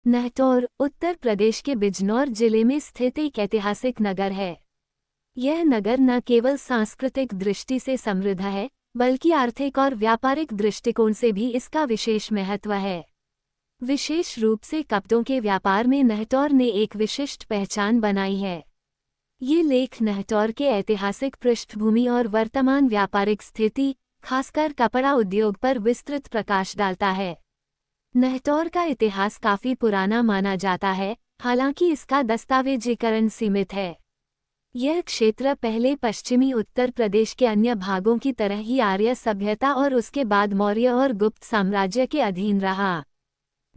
नहटौर उत्तर प्रदेश के बिजनौर जिले में स्थित एक ऐतिहासिक नगर है। यह नगर न केवल सांस्कृतिक दृष्टि से समृद्ध है, बल्कि आर्थिक और व्यापारिक दृष्टिकोण से भी इसका विशेष महत्व है। विशेष रूप से कपड़ों के व्यापार में नहटौर ने एक विशिष्ट पहचान बनाई है। ये लेख नहटौर के ऐतिहासिक पृष्ठभूमि और वर्तमान व्यापारिक स्थिति, खासकर कपड़ा उद्योग पर विस्तृत प्रकाश डालता है। नहटौर का इतिहास काफी पुराना माना जाता है, हालांकि इसका दस्तावेजीकरण सीमित है। यह क्षेत्र पहले पश्चिमी उत्तर प्रदेश के अन्य भागों की तरह ही आर्य सभ्यता और उसके बाद मौर्य और गुप्त साम्राज्य के अधीन रहा।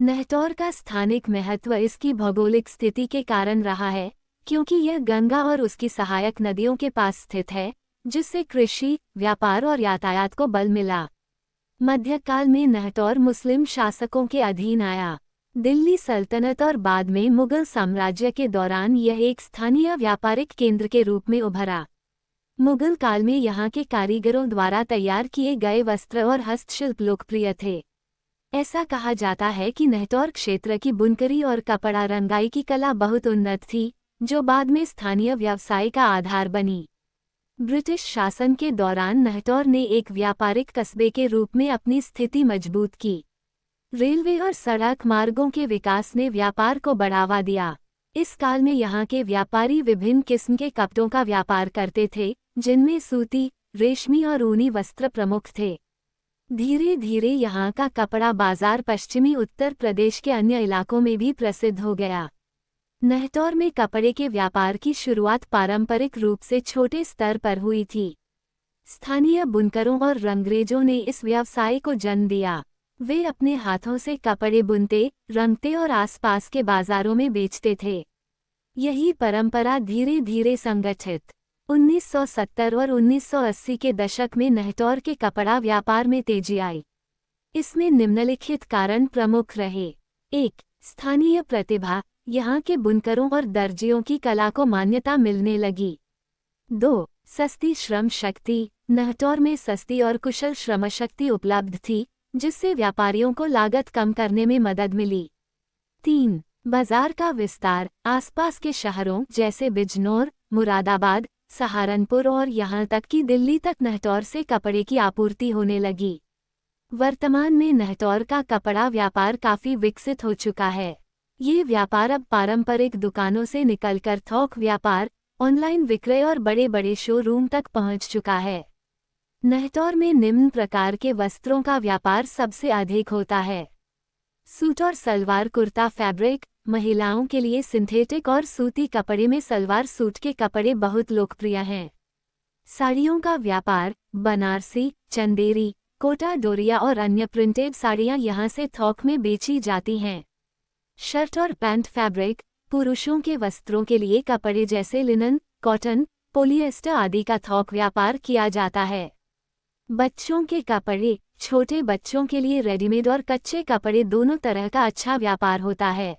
नहटौर का स्थानिक महत्व इसकी भौगोलिक स्थिति के कारण रहा है, क्योंकि यह गंगा और उसकी सहायक नदियों के पास स्थित है, जिससे कृषि, व्यापार और यातायात को बल मिला। मध्यकाल में नहटौर मुस्लिम शासकों के अधीन आया। दिल्ली सल्तनत और बाद में मुगल साम्राज्य के दौरान यह एक स्थानीय व्यापारिक केंद्र के रूप में उभरा। मुगल काल में यहाँ के कारीगरों द्वारा तैयार किए गए वस्त्र और हस्तशिल्प लोकप्रिय थे। ऐसा कहा जाता है कि नहटौर क्षेत्र की बुनकरी और कपड़ा रंगाई की कला बहुत उन्नत थी, जो बाद में स्थानीय व्यवसाय का आधार बनी। ब्रिटिश शासन के दौरान नहटौर ने एक व्यापारिक कस्बे के रूप में अपनी स्थिति मजबूत की। रेलवे और सड़क मार्गों के विकास ने व्यापार को बढ़ावा दिया। इस काल में यहाँ के व्यापारी विभिन्न किस्म के कपड़ों का व्यापार करते थे, जिनमें सूती, रेशमी और ऊनी वस्त्र प्रमुख थे। धीरे धीरे यहाँ का कपड़ा बाजार पश्चिमी उत्तर प्रदेश के अन्य इलाकों में भी प्रसिद्ध हो गया। नहटौर में कपड़े के व्यापार की शुरुआत पारंपरिक रूप से छोटे स्तर पर हुई थी। स्थानीय बुनकरों और रंगरेजों ने इस व्यवसाय को जन्म दिया। वे अपने हाथों से कपड़े बुनते, रंगते और आसपास के बाजारों में बेचते थे। यही परंपरा धीरे धीरे संगठित 1970 और 1980 के दशक में नहटौर के कपड़ा व्यापार में तेजी आई। इसमें निम्नलिखित कारण प्रमुख रहे। 1. स्थानीय प्रतिभा, यहाँ के बुनकरों और दर्जियों की कला को मान्यता मिलने लगी। 2. सस्ती श्रम शक्ति, नहटौर में सस्ती और कुशल श्रमशक्ति उपलब्ध थी, जिससे व्यापारियों को लागत कम करने में मदद मिली। 3. बाजार का विस्तार, आसपास के शहरों जैसे बिजनौर, मुरादाबाद, सहारनपुर और यहाँ तक कि दिल्ली तक नहटौर से कपड़े की आपूर्ति होने लगी। वर्तमान में नहटौर का कपड़ा व्यापार काफी विकसित हो चुका है। ये व्यापार अब पारंपरिक दुकानों से निकलकर थोक व्यापार, ऑनलाइन विक्रय और बड़े बड़े शोरूम तक पहुंच चुका है। नहटौर में निम्न प्रकार के वस्त्रों का व्यापार सबसे अधिक होता है। सूट और सलवार कुर्ता फैब्रिक, महिलाओं के लिए सिंथेटिक और सूती कपड़े में सलवार सूट के कपड़े बहुत लोकप्रिय हैं। साड़ियों का व्यापार, बनारसी, चंदेरी, कोटा डोरिया और अन्य प्रिंटेड साड़ियाँ यहाँ से थोक में बेची जाती हैं। शर्ट और पैंट फैब्रिक, पुरुषों के वस्त्रों के लिए कपड़े जैसे लिनन, कॉटन, पॉलिएस्टर आदि का थोक व्यापार किया जाता है। बच्चों के कपड़े, छोटे बच्चों के लिए रेडीमेड और कच्चे कपड़े दोनों तरह का अच्छा व्यापार होता है।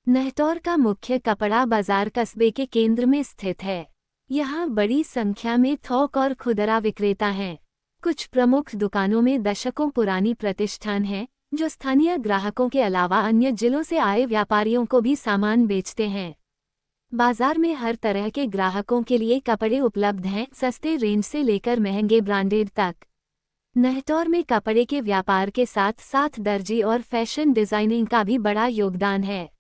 नहटौर का मुख्य कपड़ा बाजार कस्बे के केंद्र में स्थित है। यहाँ बड़ी संख्या में थोक और खुदरा विक्रेता हैं। कुछ प्रमुख दुकानों में दशकों पुरानी प्रतिष्ठान हैं, जो स्थानीय ग्राहकों के अलावा अन्य जिलों से आए व्यापारियों को भी सामान बेचते हैं। बाजार में हर तरह के ग्राहकों के लिए कपड़े उपलब्ध हैं, सस्ते रेंज से लेकर महंगे ब्रांडेड तक। नहटौर में कपड़े के व्यापार के साथ साथ दर्जी और फैशन डिजाइनिंग का भी बड़ा योगदान है।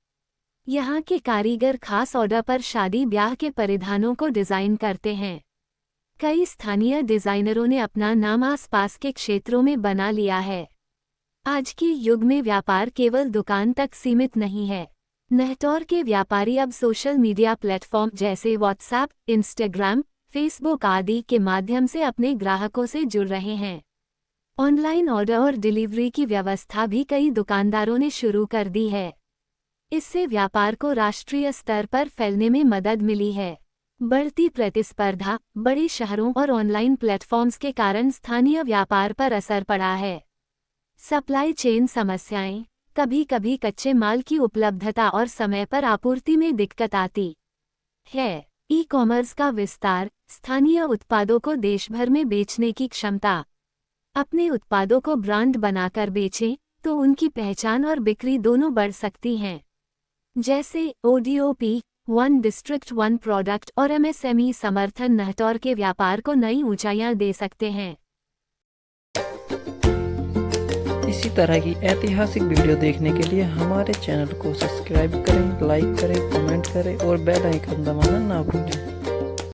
यहाँ के कारीगर खास ऑर्डर पर शादी ब्याह के परिधानों को डिजाइन करते हैं। कई स्थानीय डिजाइनरों ने अपना नाम आसपास के क्षेत्रों में बना लिया है। आज के युग में व्यापार केवल दुकान तक सीमित नहीं है। नहटौर के व्यापारी अब सोशल मीडिया प्लेटफॉर्म जैसे व्हाट्सएप, इंस्टाग्राम, फेसबुक आदि के माध्यम से अपने ग्राहकों से जुड़ रहे हैं। ऑनलाइन ऑर्डर और डिलीवरी की व्यवस्था भी कई दुकानदारों ने शुरू कर दी है। इससे व्यापार को राष्ट्रीय स्तर पर फैलने में मदद मिली है। बढ़ती प्रतिस्पर्धा, बड़े शहरों और ऑनलाइन प्लेटफॉर्म्स के कारण स्थानीय व्यापार पर असर पड़ा है। सप्लाई चेन समस्याएं, कभी कभी कच्चे माल की उपलब्धता और समय पर आपूर्ति में दिक्कत आती है। ई-कॉमर्स का विस्तार, स्थानीय उत्पादों को देश भर में बेचने की क्षमता। अपने उत्पादों को ब्रांड बनाकर बेचें तो उनकी पहचान और बिक्री दोनों बढ़ सकती हैं। जैसे ODOP, one district one product और MSME समर्थन नहतौर के व्यापार को नई ऊंचाइयां दे सकते हैं। इसी तरह की ऐतिहासिक वीडियो देखने के लिए हमारे चैनल को सब्सक्राइब करें, लाइक करें, कमेंट करें और बेल आइकन दबाना ना भूलें।